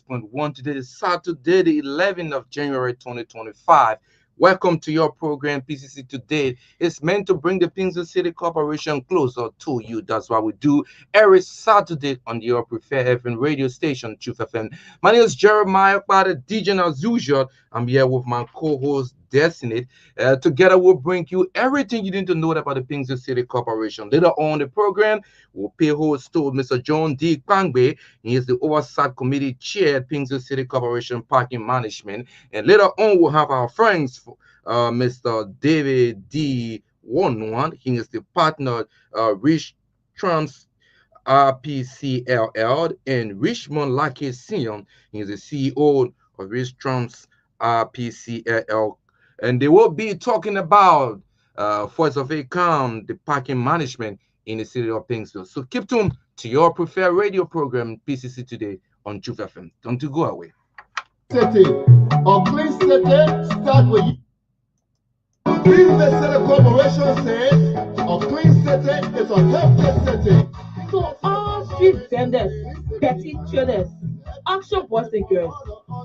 96.1. Today is Saturday, the 11th of January 2025. Welcome to your program, PCC Today. It's meant to bring the Pinzo City Corporation closer to you. That's what we do every Saturday on your preferred FM radio station, Truth FM. My name is Jeremiah, by the DJ as usual. I'm here with my co-host, Destiny. Together, we'll bring you everything you need to know about the Pinzo City Corporation. Later on the program, we'll pay host to Mr. John D. Kwangbe. He is the Oversight Committee Chair at Pinzo City Corporation Parking Management. And later on, we'll have our friends, Mr. David D. One. He is the partner, Rich Trumps RPCLL, and Richmond Lucky Sion. He is the CEO of Rich Trumps RPCLL. And they will be talking about first of account, the parking management in the city of Pingsville. So keep tuned to your preferred radio program, PCC Today on Truth FM. Don't you go away. City or clean city start with you. PCC Corporation says a clean city is a healthy city. So all street vendors, petty traders, auction boys and girls,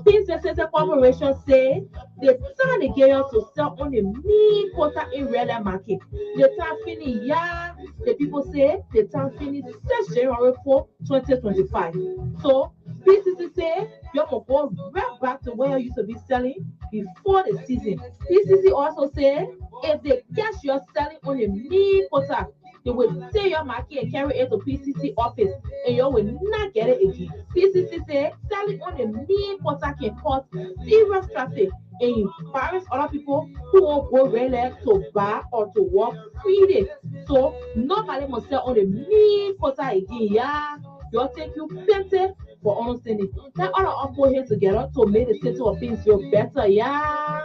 PCC Corporation say they turn the gear to sell on the mean quota in real market. The time finish, yeah. The people say the time finish 6 January 4, 2025. So PCC say you can go right back to where you used to be selling before the season. PCC also say if they catch you selling on the mean quota, they will take your market and carry it to PCC office and you will not get it again. PCC say selling on the mean quota can cause serious traffic and embarrass other people who won't go really to buy or to work freely. So nobody must sell on the mean quota again, yeah. You'll take you plenty for understanding. Now all of us here together to make the city of Pingsville better, yeah.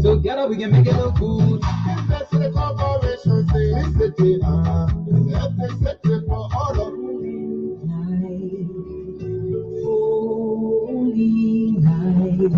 Together we can make it look good. Invest in the corporation, say this city, it's a healthy city for all of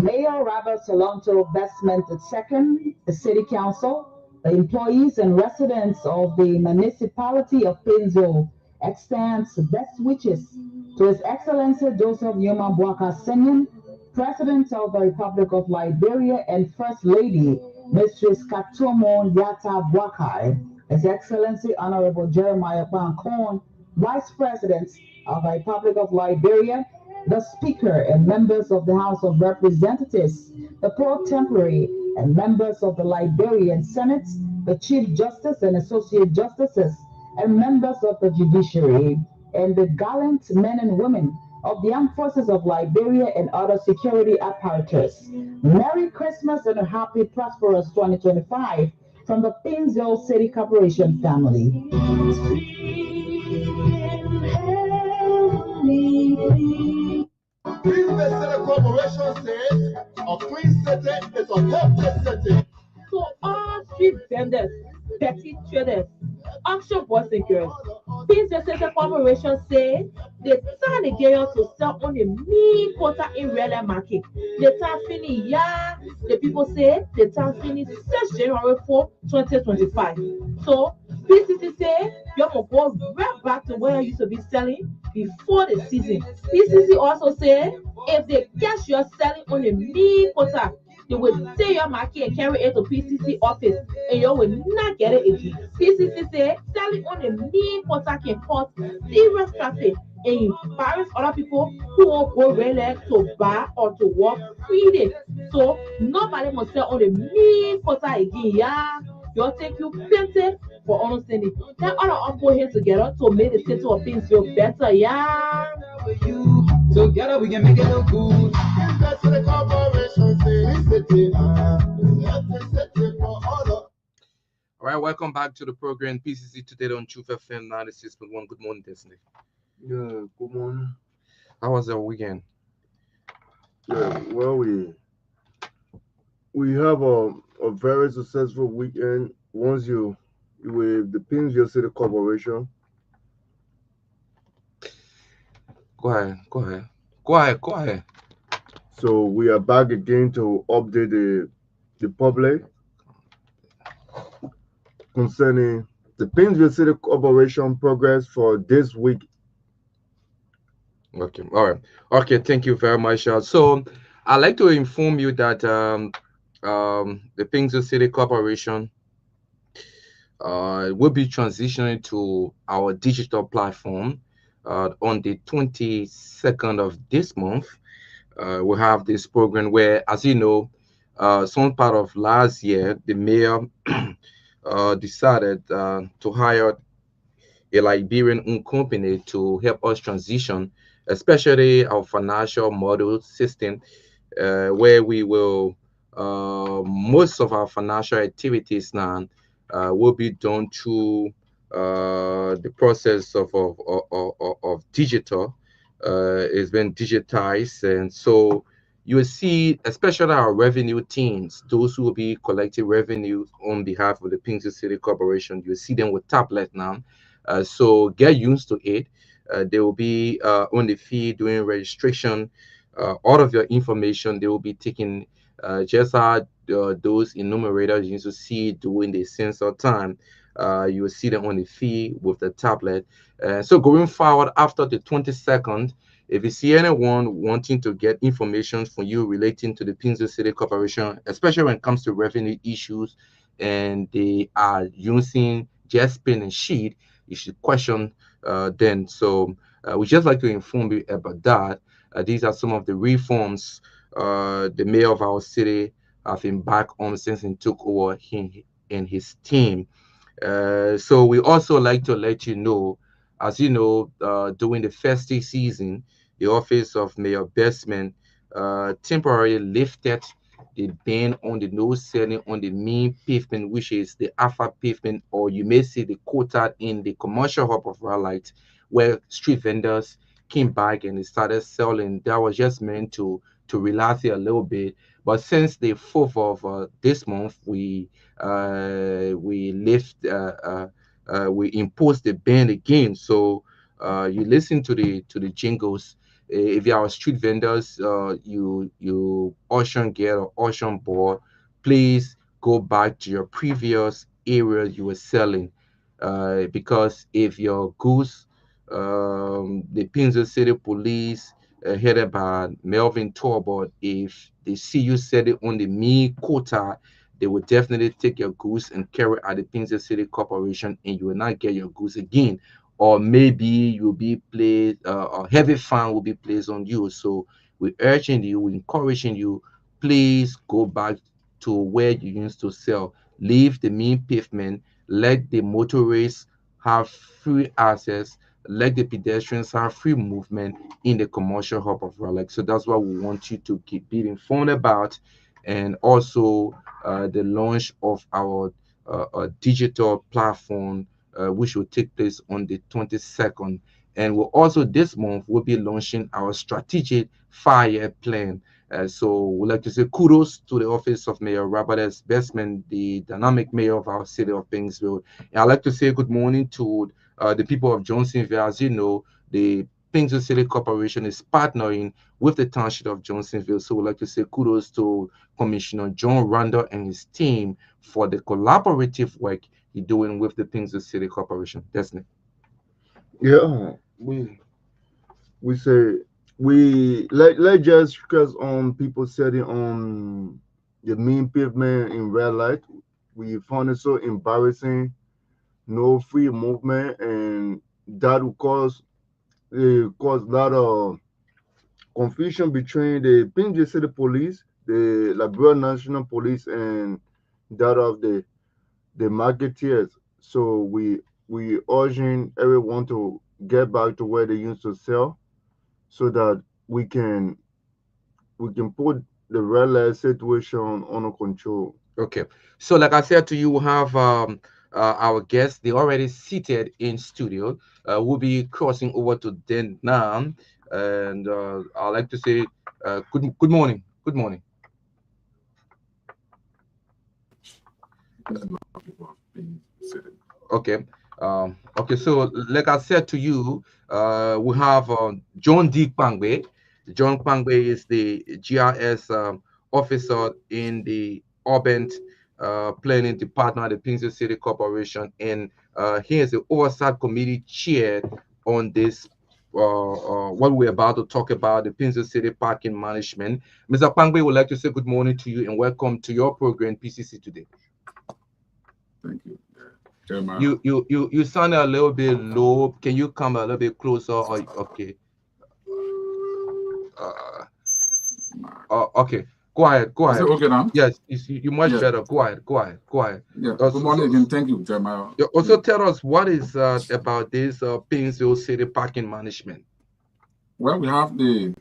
Mayor Robert Salonto Bestment II, the City Council, the employees and residents of the municipality of Pingsville extends best wishes to His Excellency Joseph Yuma Boaka Senior, President of the Republic of Liberia, and First Lady, Mistress Katumo Yata Boakai, His Excellency Honorable Jeremiah Bankon, Vice President of the Republic of Liberia, the Speaker and members of the House of Representatives, the Pro Tempore and members of the Liberian Senate, the Chief Justice and Associate Justices, and members of the judiciary, and the gallant men and women of the Armed Forces of Liberia and other security apparatus. Merry Christmas and a happy, prosperous 2025 from the Pingsville City Corporation family. PCC Corporation says a clean city is a healthy city. So all street vendors, petty traders, auction boys and girls, PCC Corporation say they turn the gear to sell on the mean quota in real market. The time finish, yeah. The people say the time finish 6 January 4, 2025. So PCC say you can go right back to where you used to be selling before the season. PCC also say if they catch you selling on the mean quota, they will take your market and carry it to PCC office and you will not get it again. PCC say selling on the mean quota can cause serious traffic and embarrass other people who won't go really to buy or to work freely. So nobody must sell on the mean quota again, yeah. You'll take you plenty for understanding. Now all of us here together to make the city of Pingsville better, yeah. Together we can make it look good. Invest in the corporation, say this city, it's a healthy city for all of. All right, welcome back to the program, PCC Today on Truth FM 96.1. Good morning, Destiny. Yeah, good morning. How was your weekend? Yeah, well, we have a very successful weekend. Once you with the Pingsville City Corporation. Go ahead. So we are back again to update the public concerning the Pingsville City Corporation progress for this week. Okay, all right. Okay, thank you very much. So, I'd like to inform you that the Pingzu City Corporation will be transitioning to our digital platform on the 22nd of this month. We have this program where, as you know, some part of last year, the mayor decided to hire a Liberian-owned company to help us transition, especially our financial model system, where we will most of our financial activities now will be done through the process of digital. It's been digitized, and so you will see, especially our revenue teams, those who will be collecting revenue on behalf of the Pinky City Corporation. You see them with tablet now, so get used to it. They will be on the feed doing registration. All of your information they will be taking, just how those enumerators you used to see during the sensor time. You will see them on the feed with the tablet. So going forward after the 22nd, if you see anyone wanting to get information from you relating to the Pinzo City Corporation, especially when it comes to revenue issues, and they are using just pen and sheet, you should question then. So we just like to inform you about that. These are some of the reforms the mayor of our city have embarked on since he took over him and his team. So we also like to let you know, as you know, during the festive season, the office of Mayor Bestman temporarily lifted the ban on the no selling on the main pavement, which is the alpha pavement, or you may see the quota in the commercial hub of Raleigh, where street vendors came back and they started selling. That was just meant to relax it a little bit. But since the 4th of this month, we lift we impose the ban again. So you listen to the jingles. If you are street vendors, you auction gear or auction board, please go back to your previous area you were selling, because if your goods, the Pinzo City Police, headed by Melvin Torbot, if they see you set it on the me quota, they will definitely take your goods and carry at the Pinzo City Corporation, and you will not get your goods again. Or maybe you'll be placed, a heavy fine will be placed on you. So we're urging you, we're encouraging you, please go back to where you used to sell. Leave the main pavement, let the motorists have free access, let the pedestrians have free movement in the commercial hub of Raleigh. So that's what we want you to keep being informed about. And also the launch of our digital platform, which will take place on the 22nd. And we'll also this month we'll be launching our strategic fire plan. So we'd like to say kudos to the office of Mayor Robert S. Bestman, the dynamic mayor of our city of Pingsville. And I'd like to say good morning to the people of Johnsonville. As you know, the Pingsville City Corporation is partnering with the Township of Johnsonville. So we'd like to say kudos to Commissioner John Randall and his team for the collaborative work he's doing with the Pingsville City Corporation. That's it. Yeah, we say let just focus on people setting on the mean pavement in red light. We found it so embarrassing. No free movement, and that will cause a lot of confusion between the Pinji City Police, the Liberia National Police, and that of the marketeers. So we urging everyone to get back to where they used to sell, so that we can put the red light situation under control. Okay. So, like I said to you, we have our guests. They already seated in studio. We'll be crossing over to them now, and I'd like to say good morning. Good morning. Okay. Okay. So, like I said to you, we have John D. Pangwe. John Pangwe is the GRS officer in the urban planning department at the Pinzo City Corporation, and he is the oversight committee chair on this what we're about to talk about, the Pinzo City Parking Management. Mr. Pangbe would like to say good morning to you and welcome to your program, PCC Today. Thank you. Jeremiah. You sound a little bit low. Can you come a little bit closer? Or okay. Okay. Go ahead. Go Is it ahead. okay now? Yes, you much Yeah. better. Go ahead. Go ahead. Go ahead. Yeah. Uh, Good so, morning so, again. Thank you, Jeremiah. also tell us what is about this Painesville City Parking Management. Well, we have the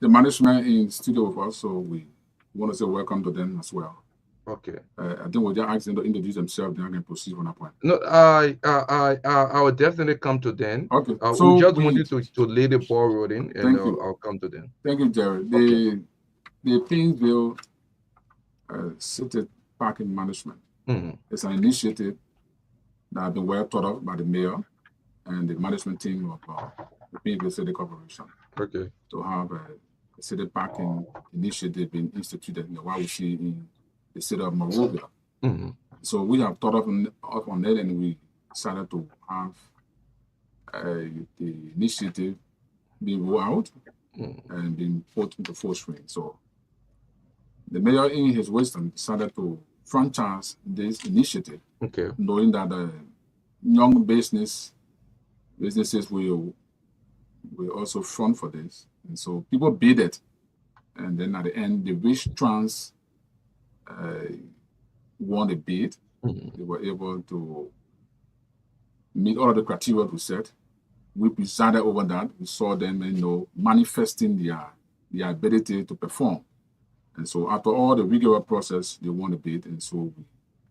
management in studio with us, so we want to say welcome to them as well. Okay. I think we'll just ask them to introduce themselves, then I can proceed from that point. No, I will definitely come to them. Okay. We just want you to lay the ball rolling, and Thank you. I'll come to them. Thank you, Jerry. Okay. The Painesville City Parking Management is an initiative that has been well thought of by the mayor and the management team of the Painesville City Corporation. Okay. To have a city parking initiative being instituted in what we see in the city of Monrovia. So we have thought of on it, and we decided to have the initiative being rolled out and being put into full swing. So the mayor, in his wisdom, decided to franchise this initiative, knowing that young businesses will also front for this. And so people bid it. And then at the end, the Rich Trans won the bid. They were able to meet all of the criteria we set. We presided over that. We saw them, manifesting their ability to perform. And so after all the rigorous process, they won the bid. And so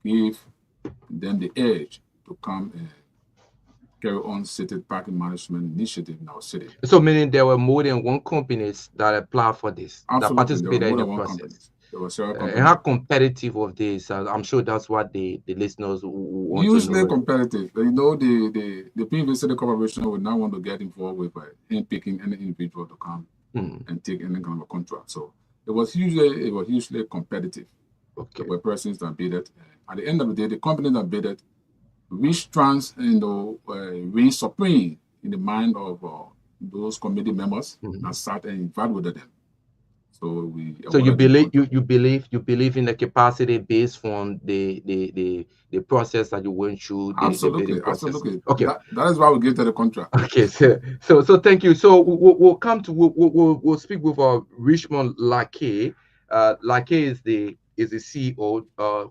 we gave them the edge to come and carry on city parking management initiative in our city. So meaning there were more than one companies that applied for this, Absolutely. that participated in the process. There were several companies. And how competitive of this? I'm sure that's what the listeners want Usually to know. Competitive. The Painesville City Corporation would not want to get involved with handpicking any individual to come and take any kind of a contract. So it was usually competitive. Okay. There were persons that bid it. At the end of the day, the company that bid it, Rich Trans, reigned supreme in the mind of those committee members that sat and evaluated them. So you believe in the capacity based on the process that you went through. Absolutely. Okay, that is why we gave to the contract. Okay, so thank you. So we'll speak with Richmond Lackey. Lackey is the CEO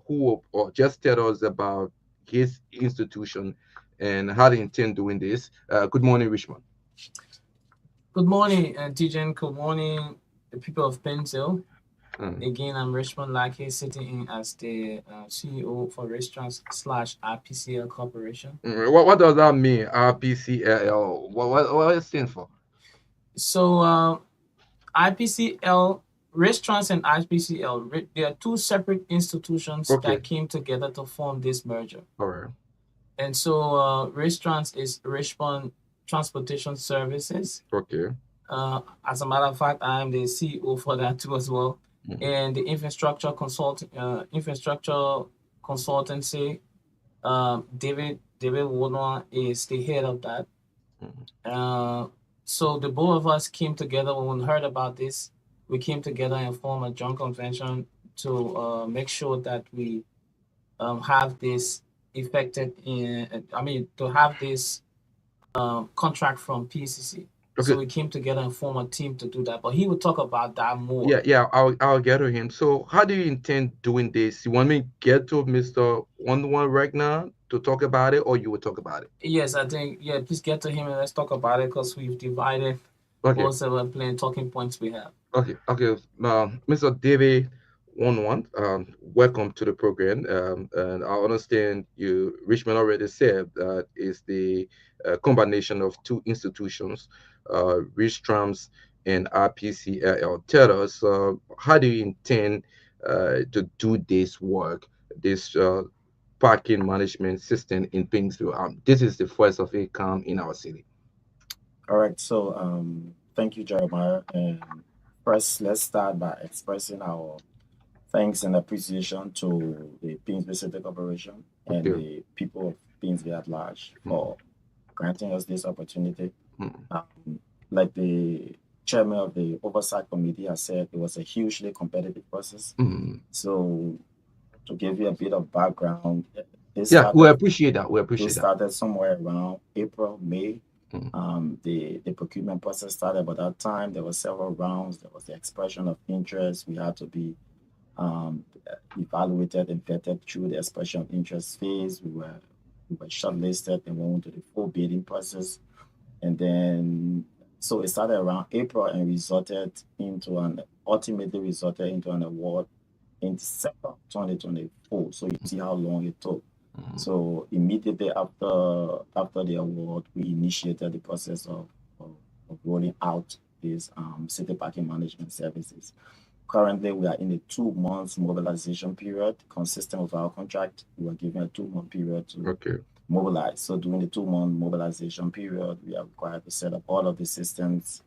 who just tell us about his institution and how they intend doing this. Good morning, Richmond. Good morning, TJ. Good morning, the people of Painesville. Again, I'm Richmond Lackey, sitting in as the CEO for Restaurants / RPCL Corporation. What does that mean, RPCL? What does it stand for? So, RPCL, Restaurants and RPCL, they are two separate institutions that came together to form this merger. All right. And so, Restaurants is Richmond Transportation Services. Okay. As a matter of fact, I am the CEO for that too as well. And the infrastructure consultancy, David Warner is the head of that. So the both of us came together when we heard about this. We came together and formed a joint convention to make sure that we have this to have this contract from PCC. Okay. So we came together and formed a team to do that. But he will talk about that more. Yeah, I'll get to him. So how do you intend doing this? You want me to get to Mr. One right now to talk about it, or you will talk about it? Yes, I think, please get to him and let's talk about it because we've divided most of the plain talking points we have. Okay. Mr. David One, welcome to the program. And I understand Richmond already said that it's the combination of two institutions, Rich Trams and RPCL. Tell us, how do you intend to do this work, this parking management system in Painesville? This is the first of its kind in our city. All right. So thank you, Jeremiah. And first, let's start by expressing our thanks and appreciation to the Painesville City Corporation and the people of Painesville at large for granting us this opportunity Mm. Like the chairman of the oversight committee has said, it was a hugely competitive process. Mm. So to give you a bit of background, it Yeah, we started appreciate that. We it appreciate that. started somewhere around April, May. Mm. The procurement process started. By that time, there were several rounds. There was the expression of interest. We had to be evaluated and vetted through the expression of interest phase. We were shortlisted and went into the full bidding process. And then so it started around April and ultimately resulted into an award in December 2024. So you see how long it took. Mm. So immediately after the award, we initiated the process of rolling out these city parking management services. Currently, we are in a 2 months mobilization period, consistent with our contract. We are given a 2 month period to Okay. mobilize. So during the 2 month mobilization period, we are required to set up all of the systems,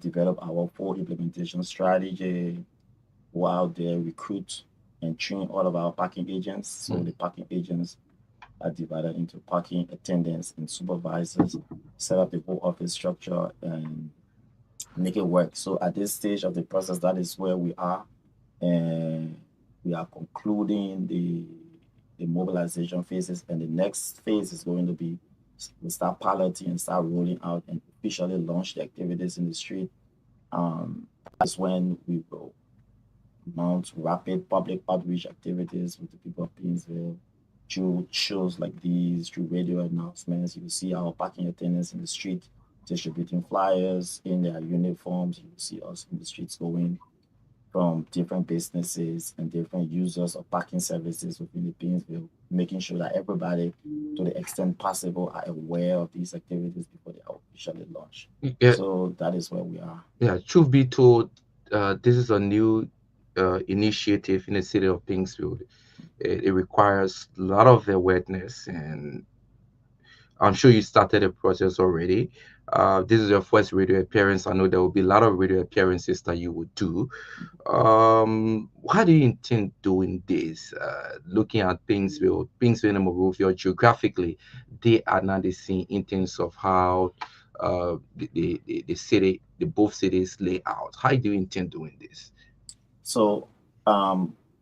develop our full implementation strategy, go out there, recruit and train all of our parking agents. So Mm. the parking agents are divided into parking attendants and supervisors, set up the whole office structure and make it work. So at this stage of the process, that is where we are, and we are concluding the mobilization phases. And the next phase is going to be we start piloting and start rolling out and officially launch the activities in the street. That's when we will mount rapid public outreach activities with the people of Painesville through shows like these, through radio announcements. You will see our parking attendants in the street distributing flyers in their uniforms. You will see us in the streets going from different businesses and different users of parking services within the Painesville, making sure that everybody, to the extent possible, are aware of these activities before they are officially launched. Yeah, So that is where we are. yeah. Truth be told, this is a new initiative in the city of Pingsfield. It requires a lot of awareness, and I'm sure you started the process already. This is your first radio appearance. I know there will be a lot of radio appearances that you would do. How do you intend doing this? Looking at Pingsville and Monrovia geographically, they are not the same in terms of how the city, the both cities lay out. How do you intend doing this? So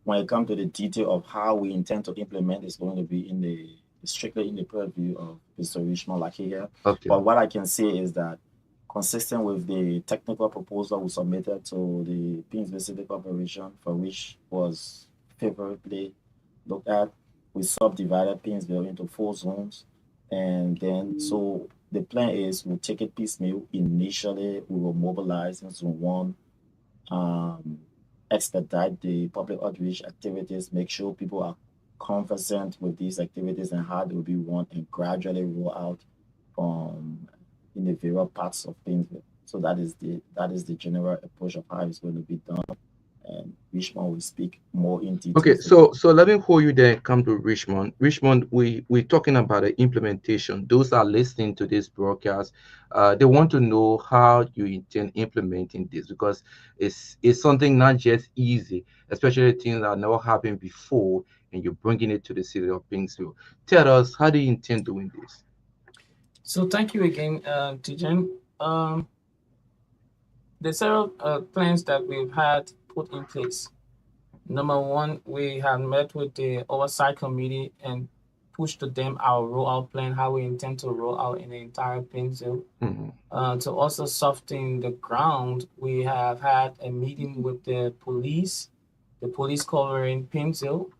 when it comes to the detail of how we intend to implement, is going to be in the strictly in the purview of Mr. Richmond Lackey here. Okay. But what I can say is that consistent with the technical proposal we submitted to the Painesville City Corporation, for which was favorably looked at, we subdivided Painesville into 4 zones. And then so the plan is we'll take it piecemeal. Initially, we will mobilize in zone one, um, expedite the public outreach activities, make sure people are conversant with these activities and how they will be run, and gradually roll out from in the various parts of Painesville. So that is the general approach of how it's going to be done, and Richmond will speak more in Okay, details with so you. let me hold you there. Come to Richmond. Richmond, we're talking about the implementation. Those are listening to this broadcast, they want to know how you intend implementing this, because it's something not just easy, especially things that never happened before, and you're bringing it to the city of Pingsville. Tell us, how do you intend doing this? So thank you again, Tijan. The several plans that we've had put in place. Number one, we have met with the oversight committee and pushed to them our rollout plan, how we intend to roll out in the entire Painesville. Mhm. To also soften the ground, we have had a meeting with the police covering Painesville.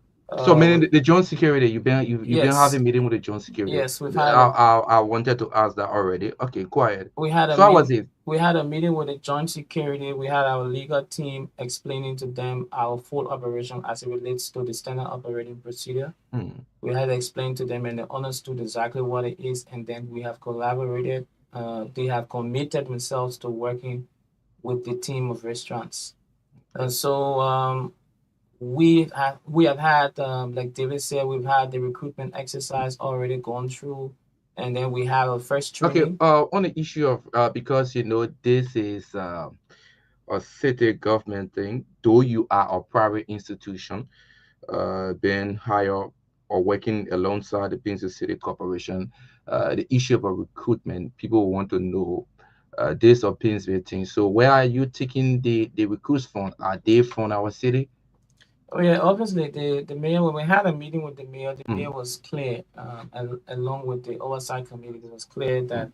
So, meaning With, the John security, you've been yes, having meeting with the John security. yes, I wanted to ask that already. Okay, go ahead. we had a So how was meeting it? we had a meeting with the joint security. We had our legal team explaining to them our full operation as it relates to the standard operating procedure. Hmm. We had explained to them and they understood exactly what it is, and then we have collaborated. They have committed themselves to working with the team of restaurants. So we have had, like David said, we've had the recruitment exercise already gone through, and then we have a first Okay, training. on the issue of because this is a city government thing, though you are a private institution, being hired or working alongside the Pinson City Corporation. the issue of recruitment. People want to know this or Painesville thing. So where are you taking the recruits from? Are they from our city? Oh yeah, obviously the mayor, when we had a meeting with the mayor Mm, was clear, along with the oversight committee, it was clear that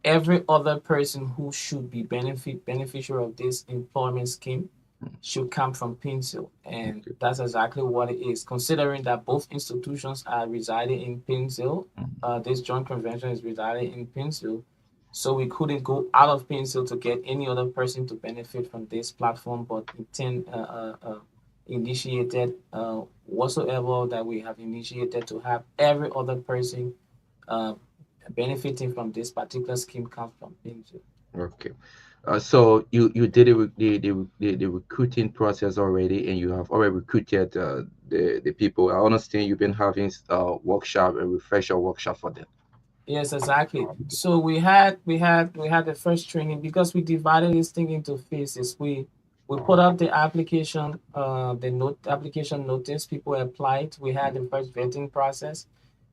every other person who should be beneficiary of this employment scheme mm, should come from Painesville, and okay. that's exactly what it is. Considering that both institutions are residing in Painesville, Mm, this joint convention is residing in Painesville, so we couldn't go out of Painesville to get any other person to benefit from this platform, but initiated whatsoever that we have initiated to have every other person uh, benefiting from this particular scheme come from Painesville. okay. So you did it with the recruiting process already, and you have already recruited the people. I understand you've been having workshop, a refresher workshop for them. Yes, exactly. So we had the first training because we divided this thing into phases. We put up the application, the note application notice. People applied. We had the first vetting process.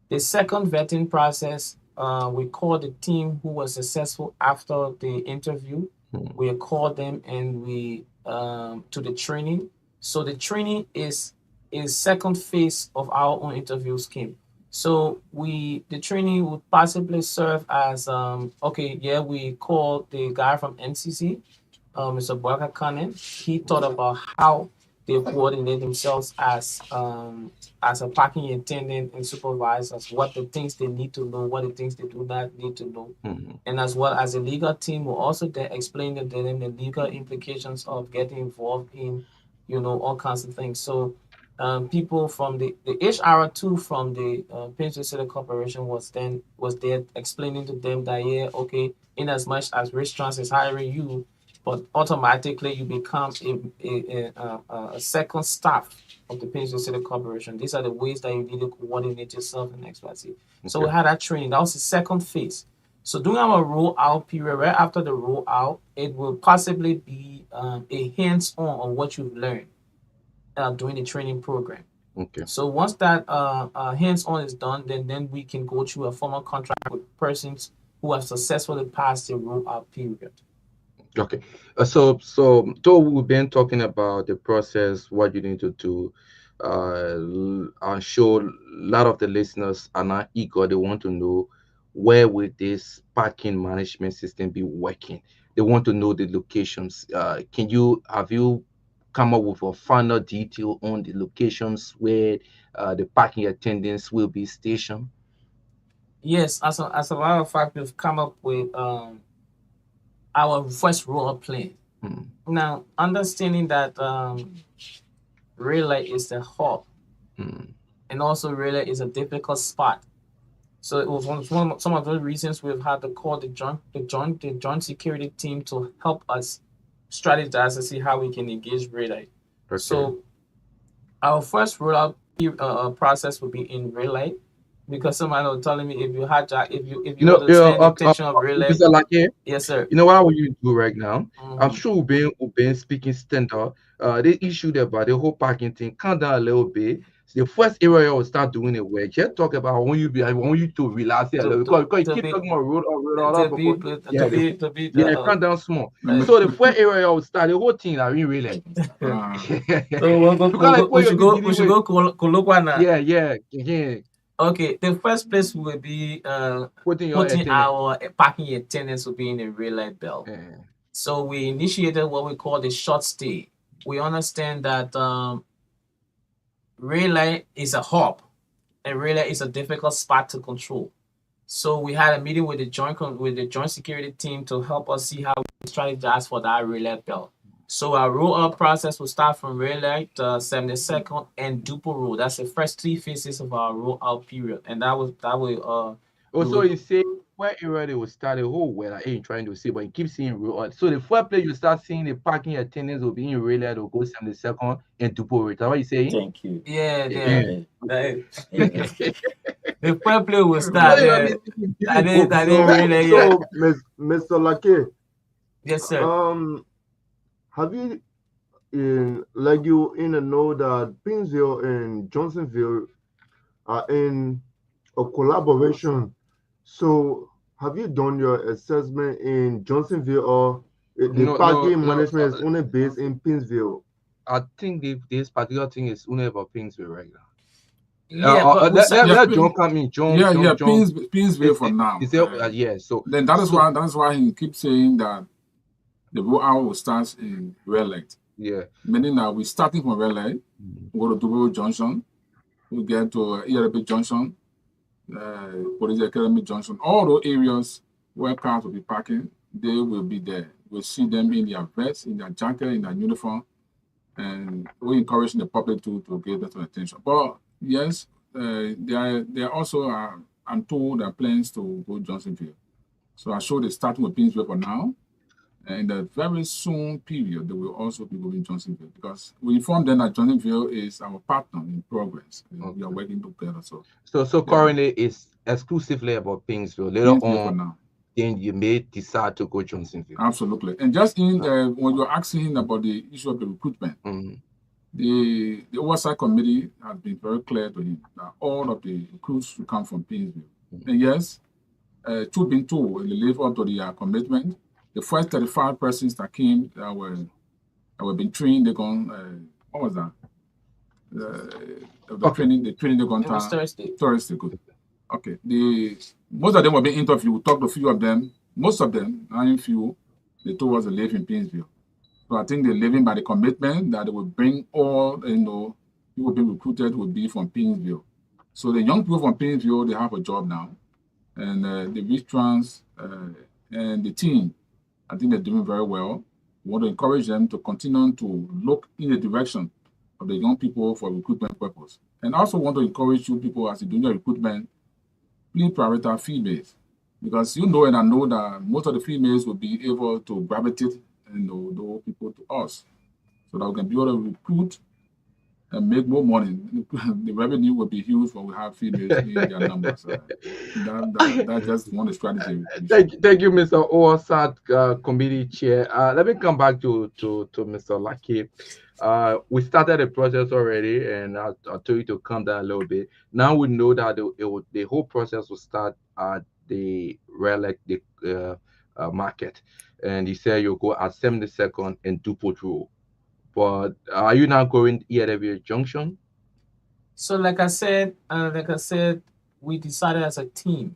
The second vetting process, we called the team who was successful after the interview. Mm, We called them and we to the training. So the training is second phase of our own interview scheme. So the training would possibly serve as okay, yeah, we called the guy from NCC, Mr. Barker Cannon. He thought about how they coordinate themselves as a parking attendant and supervisors, what the things they need to know, what the things they do not need to know. mm, And as well as a legal team will also explain to them the legal implications of getting involved in, all kinds of things. So people from the HR2 from the Painesville City Corporation was there explaining to them that yeah, okay, in as much as restaurants is hiring you, but automatically you become a second staff of the Painesville City Corporation. These are the ways that you need to coordinate yourself in XYZ. So we okay. had that training. That was the second phase. So during our rollout period, right after the rollout, it will possibly be a hands-on on what you've learned during the training program. Okay. So once that hands-on is done, then we can go through a formal contract with persons who have successfully passed the rollout period. Okay. So we've been talking about the process, what you need to do. I'm sure a lot of the listeners are not eager. They want to know where will this parking management system be working. They want to know the locations. Have you come up with a final detail on the locations where the parking attendants will be stationed? Yes, as a matter of fact, we've come up with our first rollout plan. Mm, Now, understanding that relay is the hub mm, and also relay is a difficult spot. So it was some of the reasons we've had to call the joint security team to help us strategize to see how we can engage relay. okay. So our first rollout process would be in relay because somebody was telling me if you understand the location of relay, Mr. Lake, yes sir. you know what will you do right now? I'm Hmm. sure we've been speaking standard. They issued about the whole parking thing. Calm down a little bit. So the first area will start doing it where just talk about I want you to relax here a To little to because you to keep be talking about road to up be before. to Yeah, be to be yeah, calm down small. like, So the first area will start the whole thing. I mean, really. Ah, so we'll go, Because we'll like go, what you'll be we dealing should with. go Kolokwana. Yeah, yeah, yeah. Okay, the first place will be Putting your putting attendant. our parking attendants will be in the red light belt. Yeah. So we initiated what we call the short stay. We understand that red light is a hub and red light is a difficult spot to control. So we had a meeting with the joint security team to help us see how we strategize for that red light belt. So our roll up process will start from red light, 72nd and Dupo Road. That's the first three phases of our roll out period, and that will we Also, would you say where area they will start a whole well, I ain't trying to say, but you keep seeing road. So the first place you start seeing the parking attendants will be in real light will go 72nd and Tupo Road. That's what you saying? Thank you. yeah Yeah. yeah. Yeah. That- Yeah. the first play will So start you have there. been speaking I English. didn't I didn't So, really yeah. so, Mr. Lake, Yes sir. have you like you in a know that Pinsville and Johnsonville are in a collaboration So, have you done your assessment in Johnsonville, or the No, no, parking no. management is only based in Pittsville? I think this particular thing is only about Pingsville right now. Yeah, but we said Yeah, Let John come in. John. Painsville for now. He said, yeah. So Then that is why he keeps saying that the rollout will start in red light. yeah. Meaning that we're starting from red light, we go to Dubai Junction, we get to ERB Junction, Police Academy Junction, all those areas where cars will be parking, they will be there. We'll see them in their vest, in their jacket, in their uniform, and we encourage the public to give that attention. But yes, there also are, I'm told, there are plans to go Johnsonville. So I showed the starting with Pinsville for now. And in the very soon period, they will also be going Johnsonville, because we informed them that Johnsonville is our partner in progress. Okay. We are working together. So currently it's exclusively about Pingsville. Later Pinsville for on, now. then you may decide to go Johnsonville. Absolutely. And just in when you're asking him about the issue of the recruitment, the oversight committee has been very clear to him that all of the recruits will come from Pinsville. And yes, truth being told, they live up to the commitment. The first 35 persons that came that were being trained, they gone. What was that? The training they gone. It was Thursday. Thursday, good. Okay. Most of them were being interviewed. We talked to a few of them. Most of them, not few, they told us they live in Pinsville. So I think they're living by the commitment that they will bring all, people being recruited will be from Pinsville. So the young people from Pinsville, they have a job now. And the restaurants and the team, I think they're doing very well. We want to encourage them to continue to look in the direction of the young people for recruitment purpose. And also want to encourage you people, as you do your recruitment, please prioritize females. Because you know, and I know that most of the females will be able to gravitate those people to us, so that we can be able to recruit and make more money. The revenue will be huge when we have females in their numbers. That's just one strategy. Thank you, Mr. Orsat, committee chair. Let me come back to Mr. Lucky. We started the process already, and I told you to calm down a little bit. Now we know that the whole process will start at the relic market, and he said you'll go at 72nd and Dupont Road. But are you now going ERW Junction? So like I said, we decided as a team.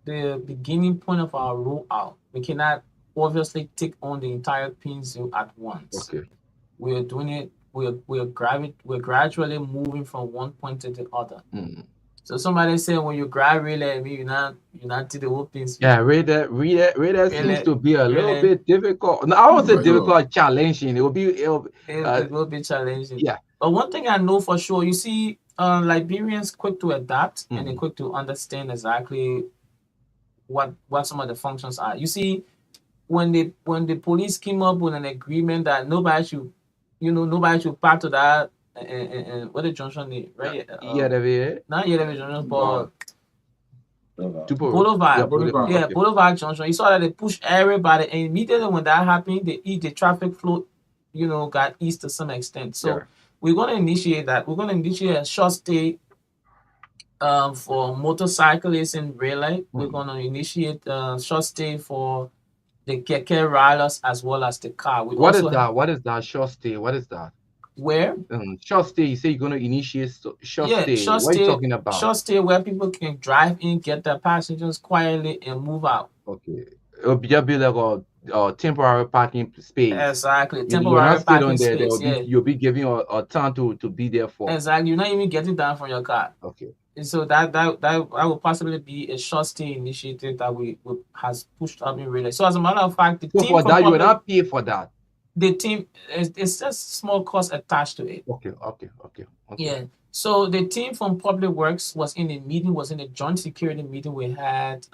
The beginning point of our rollout, we cannot obviously take on the entire Pinsville at once. Okay. We are doing it. We're gradually moving from one point to the other. So somebody said when you gradually, you're not to the whole Pinsville. Yeah, radar seems to be a little bit difficult. No, I would say difficult, challenging. It will be challenging. Yeah. But one thing I know for sure, you see, Liberians quick to adapt and they're quick to understand exactly what some of the functions are. You see, when the police came up with an agreement that nobody should part to that and what the junction is, right? Not Yerevi Junction, but Boulevard. Boulevard Junction. You saw that they pushed everybody, and immediately when that happened, the traffic flow, got eased to some extent. So we're gonna initiate that. We're gonna initiate a short stay for motorcyclists in red light. We're gonna initiate a short stay for the keke riders as well as the car. What is that short stay? What is that? Where? Short stay. You say you're going to initiate short stay. Short what stay, are you talking about? Short stay where people can drive in, get their passengers quietly, and move out. Okay. It'll just be like a temporary parking space. Exactly. Temporary parking space. You'll be giving a time to be there for. Exactly. You're not even getting down from your car. Okay. And so that will possibly be a short stay initiative that has pushed up in relay. So as a matter of fact, the team for that you will not pay for that. The team it's just small cost attached to it. Okay. Yeah. So the team from Public Works was in a joint security meeting we had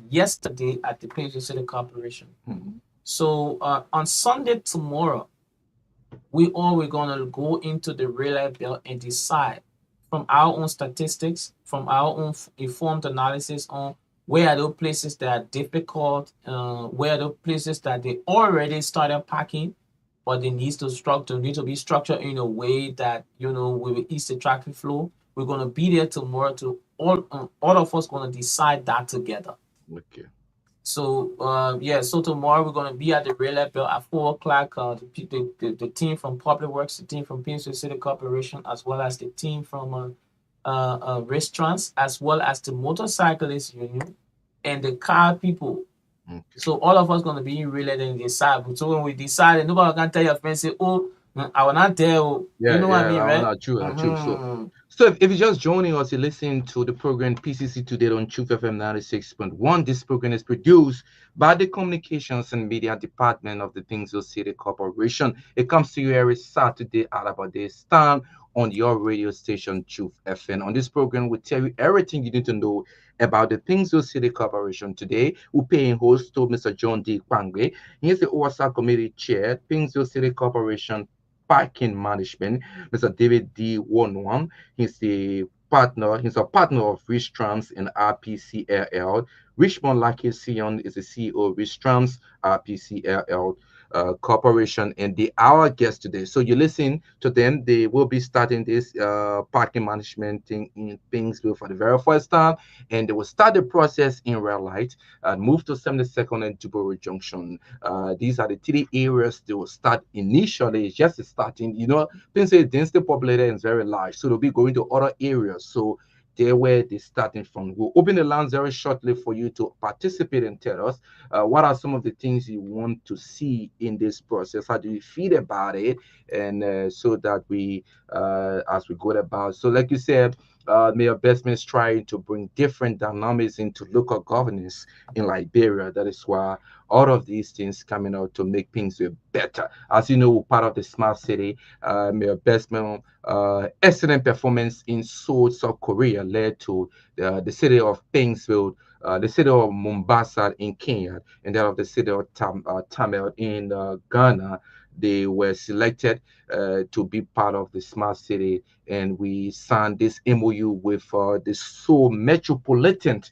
yesterday at the PCC City Corporation. So on Sunday tomorrow, we're gonna go into the relay belt and decide from our own statistics, from our own informed analysis on where are those places that are difficult, where are those places that they already started parking, but they need to be structured in a way that we will ease the traffic flow. We're gonna be there tomorrow to all of us gonna decide that together. Okay. So so tomorrow we're gonna be at the rail bell at 4 o'clock. The team from Public Works, the team from Prince City Corporation, as well as the team from restaurants, as well as the motorcyclists union and the car people. Okay. So all of us gonna be in rail and decide. But so when we decide, nobody can tell your friends say, "Oh, I will not tell." Oh. Yeah, You know what I mean, right? true, true. So if you're just joining us, you're listening to the program PCC Today on Truth FM 96.1. This program is produced by the Communications and Media Department of the Pinsville City Corporation. It comes to you every Saturday at about this time on your radio station, Truth FM. On this program, we tell you everything you need to know about the Pinsville City Corporation. Today, we're paying host to Mr. John D. Kwangbe. He is the Oversight Committee Chair, Pinsville City Corporation Parking Management. Mr. David D. Wonwam, he's a partner of Rich Trams and RPCLL. Richmond Lucky Sion is the CEO of Rich Trams, RPCLL Corporation, and they are our guests today. So you listen to them. They will be starting this parking management thing in Pinsville for the very first time, and they will start the process in Red Light and move to 72nd and Dubury Junction. These are the three areas they will start initially. It's just starting. You know, Pinsville is densely populated and it's very large, so they'll be going to other areas. So they're where they're starting from. We'll open the lines very shortly for you to participate and tell us what are some of the things you want to see in this process. How do you feel about it? And so that we, as we go about. So, like you said, Mayor Bestman is trying to bring different dynamics into local governance in Liberia. That is why all of these things coming out to make things better. As you know, part of the smart city, Mayor Bestman, excellent performance in Seoul, South Korea, led to the city of Pinsville, the city of Mombasa in Kenya, and that of the city of Tamil in Ghana. They were selected to be part of the smart city, and we signed this MOU with the Seoul Metropolitan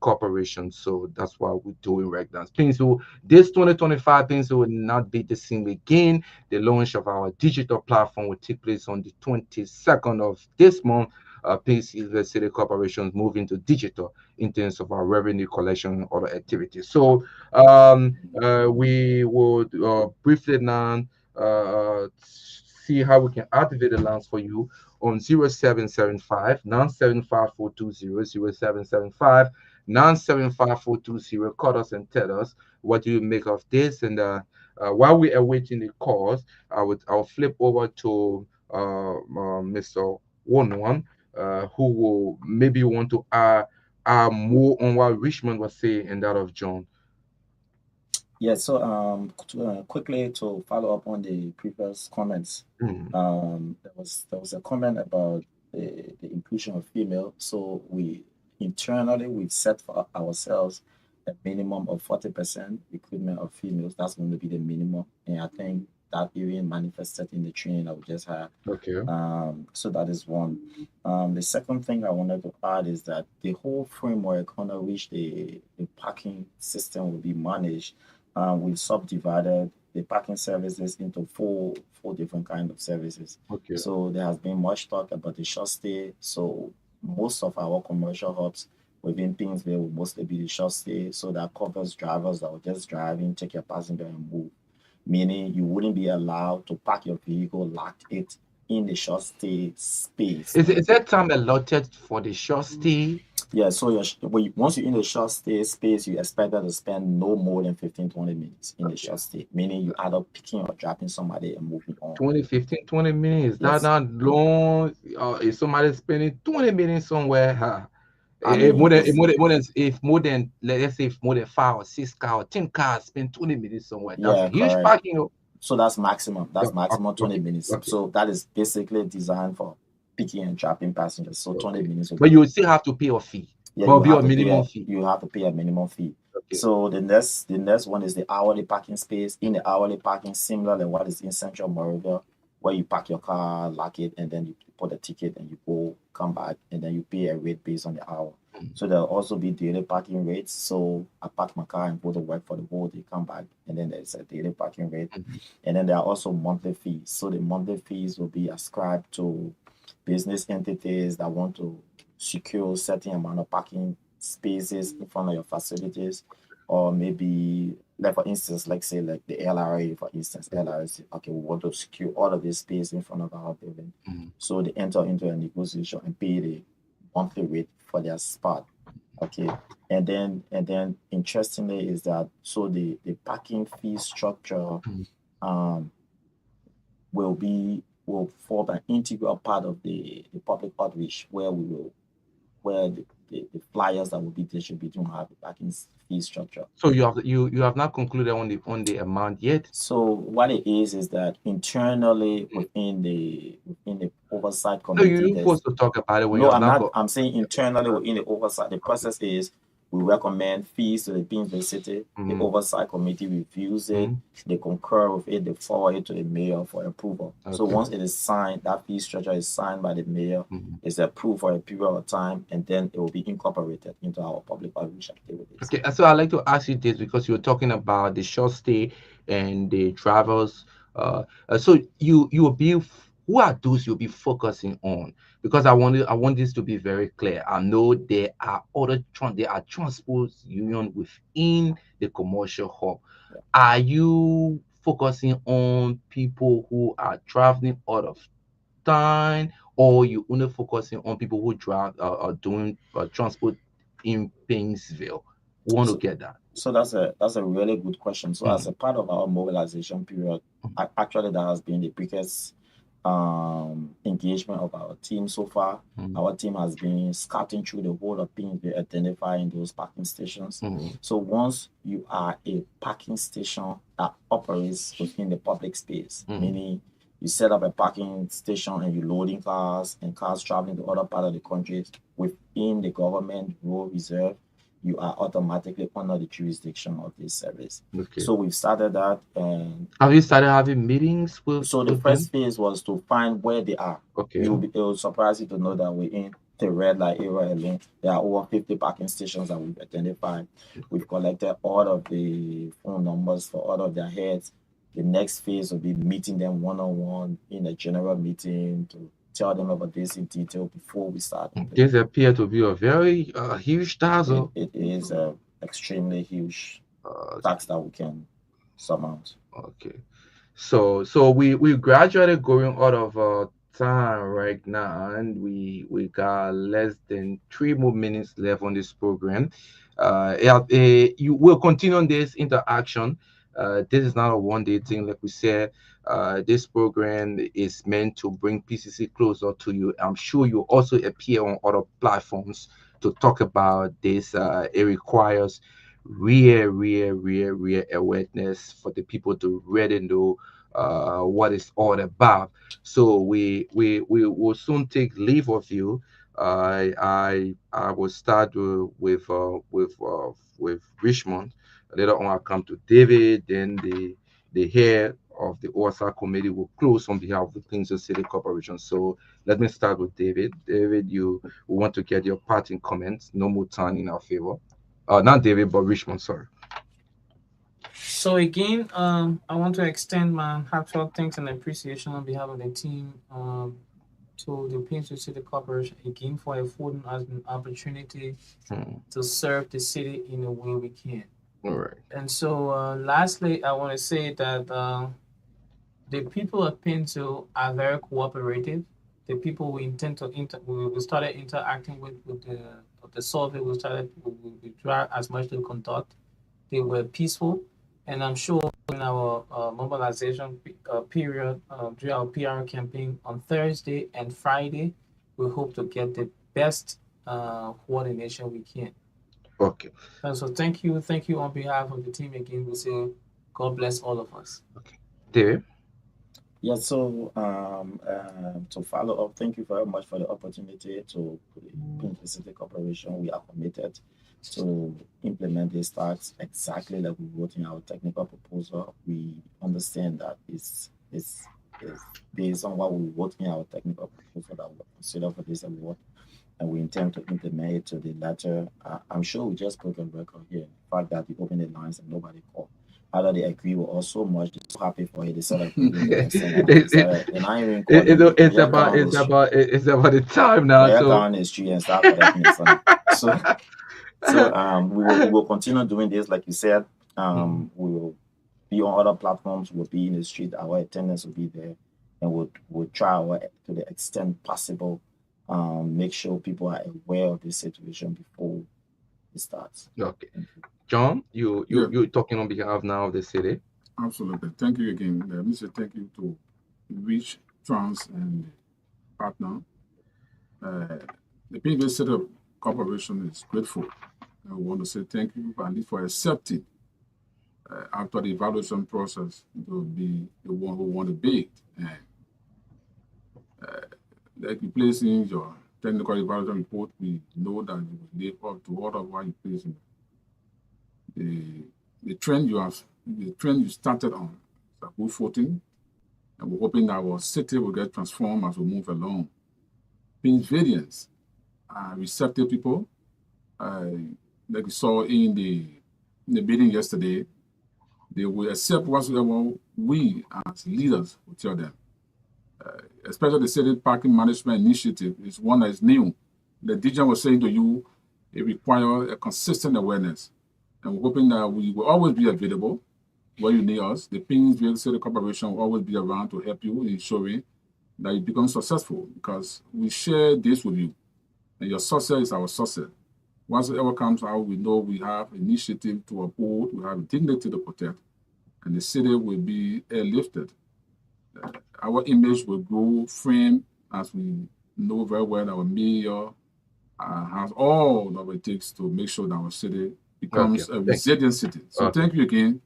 Corporation. So that's what we're doing right now. Things will, this 2025, things will not be the same again. The launch of our digital platform will take place on the 22nd of this month. PCC City Corporations moving to digital in terms of our revenue collection and other activities. So we will briefly now see how we can activate the lines for you on 0775 975 420 0775 975 420. Call us and tell us what do you make of this. And while we are waiting the calls, I'll flip over to Mr. One, who will maybe want to add more on what Richmond was saying and that of John. Yeah, so quickly to follow up on the previous comments, there was a comment about the inclusion of female. So we internally we've set for ourselves a minimum of 40% recruitment of females. That's going to be the minimum, and I think that even manifested in the training that we just had. Okay. So that is one. The second thing I wanted to add is that the whole framework under which the parking system will be managed, we've subdivided the parking services into four different kinds of services. Okay. So there has been much talk about the short stay. So most of our commercial hubs within Pinsville will mostly be the short stay. So that covers drivers that will just drive in, take your passenger and move. Meaning you wouldn't be allowed to park your vehicle, lock it in the short stay space. Is that time allotted for the short stay? Yeah, so once you're in the short stay space, you expect to spend no more than 15-20 minutes in the short stay, meaning you either picking or dropping somebody and moving on. 20 minutes. Yes. That's not long. If somebody's spending 20 minutes somewhere, I mean, more than let's say if more than 5 or 6 cars or 10 cars spend 20 minutes somewhere. That's a huge parking. So that's maximum. That's maximum okay, 20 minutes. okay. So that is basically designed for picking and dropping passengers. So 20 minutes. But you still have to pay a fee. Yeah, fee. You have to pay a minimum fee. Okay. So the next one is the hourly parking space. In the hourly parking, similar to what is in Central Moravia, where you park your car, lock it, and then you put a ticket and you come back, and then you pay a rate based on the hour. So there'll also be daily parking rates. So I park my car and go to work for the whole day, come back, and then there's a daily parking rate. And then there are also monthly fees. So the monthly fees will be ascribed to business entities that want to secure certain amount of parking spaces in front of your facilities, or maybe like for instance, like say like the LRA, for instance, LRA say, okay, we want to secure all of this space in front of our building. So they enter into a negotiation and pay the monthly rate for their spot. Okay. And then interestingly is that so the parking fee structure um will form an integral part of the public outreach where the flyers that will be distributed will have the parking fee structure. So you have not concluded on the amount yet. So what it is that internally within the oversight No, committee, you're there's supposed to talk about it when no, you have I'm not not. got. I'm saying internally within the oversight. The process is we recommend fees to the Painesville City. The oversight committee reviews it. They concur with it. They forward it to the mayor for approval. So Okay. once it is signed, that fee structure is signed by the mayor. It's approved for a period of time, and then it will be incorporated into our public outreach activities. Okay, so I'd like to ask you this because you were talking about the short stay and the travels. So you will be who are those you'll be focusing on? Because I want this to be very clear. I know there are transport union within the commercial hub. Are you focusing on people who are traveling out of town, or you only focusing on people who drive are doing transport in Painesville? We want to So, get that. so that's a really good question. So as a part of our mobilization period, actually that has been the biggest engagement of our team so far. Our team has been scouting through the whole of Painesville, identifying those parking stations. So once you are a parking station that operates within the public space, meaning you set up a parking station and you're loading cars and cars traveling to other part of the country within the government road reserve, you are automatically under the jurisdiction of this service. Okay. So we've started that, and Have you started having meetings so the with first them? phase was to find where they are. Okay. It will surprise you to know that within the red light area alone, there are over 50 parking stations that we've identified. We've collected all of the phone numbers for all of their heads. The next phase will be meeting them one-on-one in a general meeting to tell them about this in detail before we start. This appear to be a very huge task. It is a extremely huge tax that we can surmount. Okay. So we gradually going out of time right now, and we got less than 3 more minutes left on this program. You will continue on this interaction. This is not a one-day thing, like we said. This program is meant to bring PCC closer to you. I'm sure you also appear on other platforms to talk about this. It requires real awareness for the people to really know what it's all about. So we will soon take leave of you. I will start with Richmond. Later on, I'll come to David. Then the head of the OSA committee will close on behalf of the Kingston City Corporation. So let me start with David. David, you want to get your parting comments. No more time in our favor. Not David, but Richmond. Sorry. So again, I want to extend my heartfelt thanks and appreciation on behalf of the team to the Painesville City Corporation again for affording us an opportunity to serve the city in the way we can. All right. And so, lastly, I want to say that the people of Painesville are very cooperative. The people we intend to we started interacting with the survey, we try as much to conduct. They were peaceful, and I'm sure in our mobilization period during our PR campaign on Thursday and Friday, we hope to get the best coordination we can. Okay. And so thank you on behalf of the team again. We say God bless all of us. Okay, David. Yeah, so to follow up, thank you very much for the opportunity to Painesville City Corporation. We are committed to implement these tasks exactly like we wrote in our technical proposal. We understand that it's based on what we wrote in our technical proposal that we consider for this award, and we intend to implement it to the letter. I'm sure we just broke a record here. The fact that we opened the lines and nobody called. Either they agree with us so much, they're so happy for it, they started giving the extent that they started, and I ain't even calling me. It's about the time now. So So down the street and start correcting me. So we will continue doing this, like you said. We will be on other platforms, we'll be in the street, our attendance will be there, and we'll try to the extent possible, make sure people are aware of this situation before it starts. Okay. John, you're talking on behalf now of the city. Absolutely. Thank you again. Let me say thank you to Rich Trans and partner. The PVC City Corporation is grateful. I want to say thank you for accepting after the evaluation process to be the one who won the bid. And like you place in your technical evaluation report, we know that you will live up to all of what you place in the trend you started on is a good footing, and we're hoping that our city will get transformed as we move along. Pennsylvanians are receptive people. Like we saw in the meeting yesterday, they will accept whatever we as leaders will tell them. Especially the city parking management initiative is one that is new. The DJ was saying to you, it requires a consistent awareness. And we're hoping that we will always be available where you need us. The Painesville City Corporation will always be around to help you in ensuring that you become successful, because we share this with you. And your success is our success. Once it ever comes out, we know we have initiative to uphold, we have dignity to protect, and the city will be airlifted. Our image will grow frame, as we know very well our mayor has all that it takes to make sure that our city becomes a resilient city. So thank you again,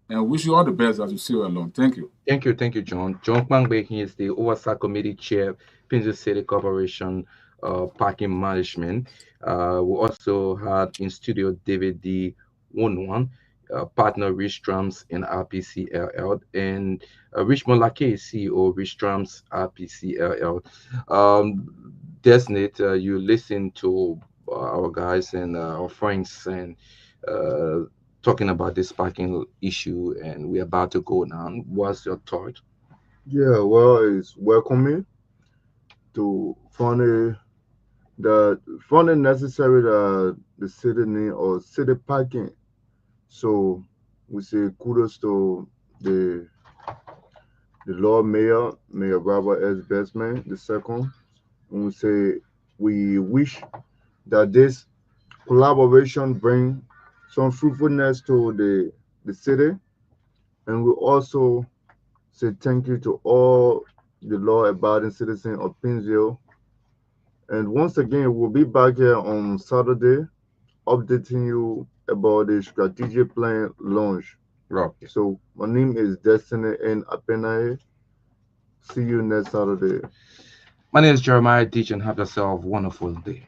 and wish you all the best as you sail along. Thank you. Thank you, John. John Kpangbe, he is the Oversight Committee Chair, Pinzo City Corporation Parking Management. We also had in studio David D. Wonwan, partner Rich Drums in RPCLL, and Richmond Lake, CEO Rich Drums RPCLL. Desnit, you listen to our guys and our friends and talking about this parking issue, and we're about to go now. What's your thought? Yeah, well, it's welcoming to find it necessary that the city need or city parking. So we say kudos to the Lord Mayor Robert S. Bestman II. And we say we wish that this collaboration bring some fruitfulness to the city, and we also say thank you to all the law-abiding citizens of Pinville. And once again, we'll be back here on Saturday, updating you about the strategic plan launch. Okay. So my name is Destiny N. Apenaye. See you next Saturday. My name is Jeremiah Deach, and have yourself a wonderful day.